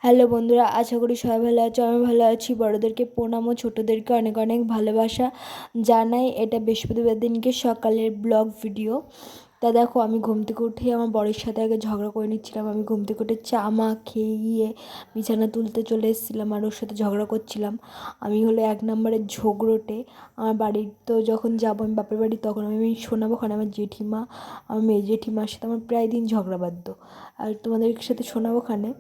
Hello বন্ধুরা, আশা করি সবাই ভালো আছো। আমি ভালো আছি। বড়োদেরকে প্রণাম ও ছোটোদেরকে অনেক অনেক ভালোবাসা জানাই। এটা বৃহস্পতিবার দিনকে সকালের ব্লগ ভিডিও। তা দেখো, আমি ঘুম থেকে উঠে আমার বরের সাথে আগে ঝগড়া করে নিচ্ছিলাম। আমি ঘুম থেকে উঠে চা মা খেয়ে গিয়ে বিছানা তুলতে চলে এসেছিলাম আর ওর সাথে ঝগড়া করছিলাম। আমি হলো এক নম্বরের ঝগড়োটে। আমার বাড়ির তো যখন যাবো আমি বাপের বাড়ি, তখন আমি শোনাবো ওখানে আমার জেঠিমা, আমার মেয়ে জেঠিমার সাথে আমার প্রায় দিন ঝগড়া বাধ্য। আর তোমাদের সাথে শোনাবো ওখানে।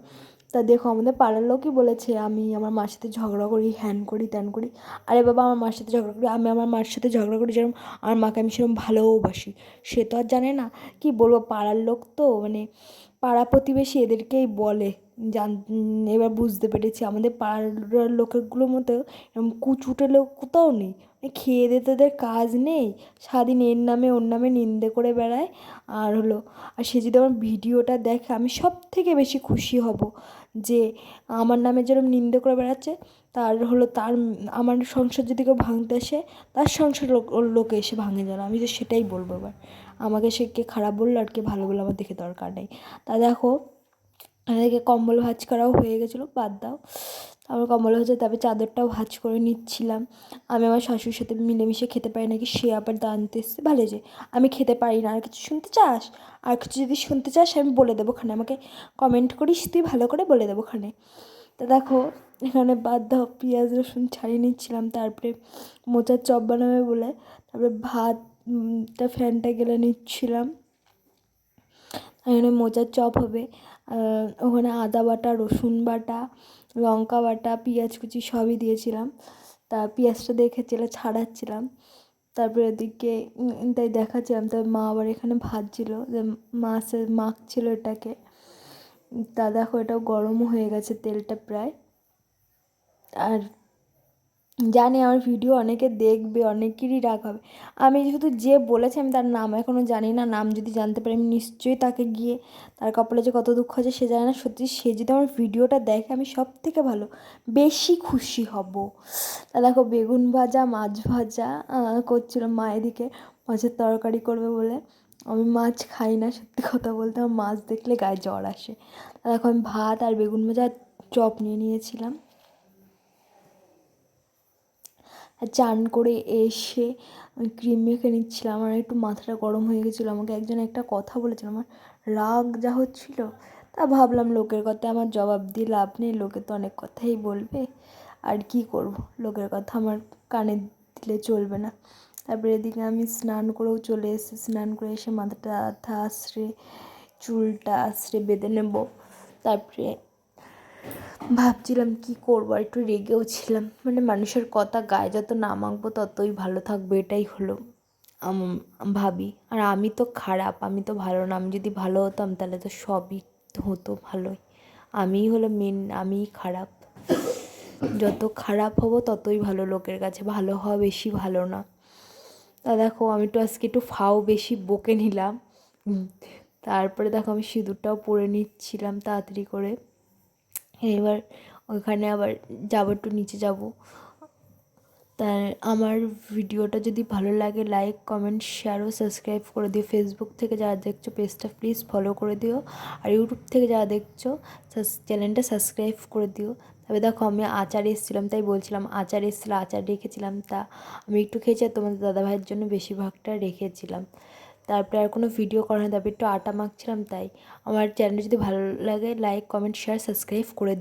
তা দেখো, আমাদের পাড়ার লোকই বলেছে আমি আমার মার সাথে ঝগড়া করি, হ্যান করি, ত্যান করি। আরে বাবা, আমার মার সাথে ঝগড়া করি, আমি আমার মার সাথে ঝগড়া করি যেরকম আমার মাকে আমি সেরকম ভালোবাসি। সে তো আর জানে না। কি বলবো, পাড়ার লোক তো মানে পাড়া প্রতিবেশী এদেরকেই বলে। এবার বুঝতে পেরেছি আমাদের পাড়ার লোকেরগুলোর মতো এরকম কুচুটে লোক কোথাও নেই। খেয়ে দিয়ে তাদের কাজ নেই, সারাদিন এর নামে ওর নামে নিন্দে করে বেড়ায়। আর হলো, আর সে যদি আমার ভিডিওটা দেখে আমি সব থেকে বেশি খুশি হব যে আমার নামে যেরকম নিন্দে করে বেড়াচ্ছে, তার হলো তার আমার সংসার যদি কেউ ভাঙতে আসে, তার সংসার লোকে এসে ভাঙে যেন। আমি তো সেটাই বলবো। এবার আমাকে সে কে খারাপ বললো আর কে ভালো বললো আমার দেখে দরকার নেই। তা দেখো, এদিকে কম্বল ভাঁজ করাও হয়ে গেছিলো, বাদ দাও। তারপর কম্বল ভাঁজে, তারপরে চাদরটাও ভাঁজ করে নিচ্ছিলাম। আমি আমার শাশুড়ির সাথে মিলেমিশে খেতে পারি নাকি, সে আবার দাঁড়াতে এসছে। ভালো যে আমি খেতে পারি না। আর কিছু শুনতে চাস? আর কিছু যদি শুনতে চাস আমি বলে দেবো ওখানে, আমাকে কমেন্ট করিস তুই, ভালো করে বলে দেবো ওখানে। তা দেখো, এখানে বাদ দাও, পেঁয়াজ রসুন ছাড়িয়ে নিচ্ছিলাম। তারপরে মোচার চপ বানাবে বলে তারপরে ভাতটা ফ্যানটা গেলে নিচ্ছিলাম। এখানে মোচার চপ হবে। ওখানে আদা বাটা, রসুন বাটা, লঙ্কা বাটা, পেঁয়াজ কুচি সবই দিয়েছিলাম। তা পেঁয়াজটা দেখেছিল, ছাড়াচ্ছিলাম। তারপরে এদিকে তাই দেখাচ্ছিলাম। তার মা আবার এখানে ভাজছিল, যে মাখছিল এটাকে। তা দেখো, এটাও গরমও হয়ে গেছে তেলটা প্রায়। আর জানি আমার ভিডিও অনেকে দেখবে, অনেকেরই রাগ হবে। আমি শুধু যে বলেছে, আমি তার নাম এখনও জানি না। নাম যদি জানতে পারি আমি নিশ্চয়ই তাকে গিয়ে, তার কপালে যে কত দুঃখ আছে সে জানে না। সত্যি সে যদি আমার ভিডিওটা দেখে আমি সব থেকে ভালো বেশি খুশি হব। তা দেখো, বেগুন ভাজা, মাছ ভাজা করছিল মা। এদিকে মাছের তরকারি করবে বলে। আমি মাছ খাই না, সত্যি কথা বলতে আমার মাছ দেখলে গায়ে জ্বর আসে। তা দেখো, আমি ভাত আর বেগুন ভাজা চপ নিয়ে নিয়েছিলাম। চান করে এসে ক্রিম মেখে নিচ্ছিলাম। আমার একটু মাথাটা গরম হয়ে গেছিলো। আমাকে একজন একটা কথা বলেছিল, আমার রাগ যা হচ্ছিলো। তা ভাবলাম লোকের কথায় আমার জবাব দিয়ে লাভ নেই, লোকে তো অনেক কথাই বলবে। আর কি করব, লোকের কথা আমার কানে দিলে চলবে না। তারপরে এদিকে আমি স্নান করেও চলে এসেছি। স্নান করে এসে মাথাটা আধা আশ্রে, চুলটা আশ্রে বেঁধে নেব। তারপরে ভাবছিলাম কি করবো, আর একটু রেগেও ছিলাম। মানে মানুষের কথা গায়ে যত না মাখবো ততই ভালো থাকবো, এটাই হলো ভাবি। আর আমি তো খারাপ, আমি তো ভালো না। আমি যদি ভালো হতাম তাহলে তো সবই হতো ভালোই। আমিই হলো মেন, আমিই খারাপ। যত খারাপ হব ততই ভালো লোকের কাছে। ভালো হওয়া বেশি ভালো না। তা দেখো, আমি তো আজকে একটু ফাও বেশি বকে নিলাম। তারপরে দেখো, আমি সিঁদুরটাও পরে নিচ্ছিলাম তাড়াতাড়ি করে। এবার ওইখানে আবার যাবো, একটু নিচে যাব। তাই আমার ভিডিওটা যদি ভালো লাগে লাইক, কমেন্ট, শেয়ার ও সাবস্ক্রাইব করে দিও। ফেসবুক থেকে যারা দেখছো পেজটা প্লিজ ফলো করে দিও। আর ইউটিউব থেকে যারা দেখছো চ্যানেলটা সাবস্ক্রাইব করে দিও। তবে দেখো, আমি আচার এসেছিলাম, তাই বলছিলাম আচার এসেছিলো, আচার রেখেছিলাম। তা আমি একটু খেয়েছি আর তোমাদের দাদাভাইয়ের জন্য বেশিরভাগটা রেখেছিলাম। তারপরে আর কোনো ভিডিও করা না, তারপরে একটু আটা মাখছিলাম। তাই আমার চ্যানেলটা যদি ভালো লাগে লাইক, কমেন্ট, শেয়ার, সাবস্ক্রাইব করে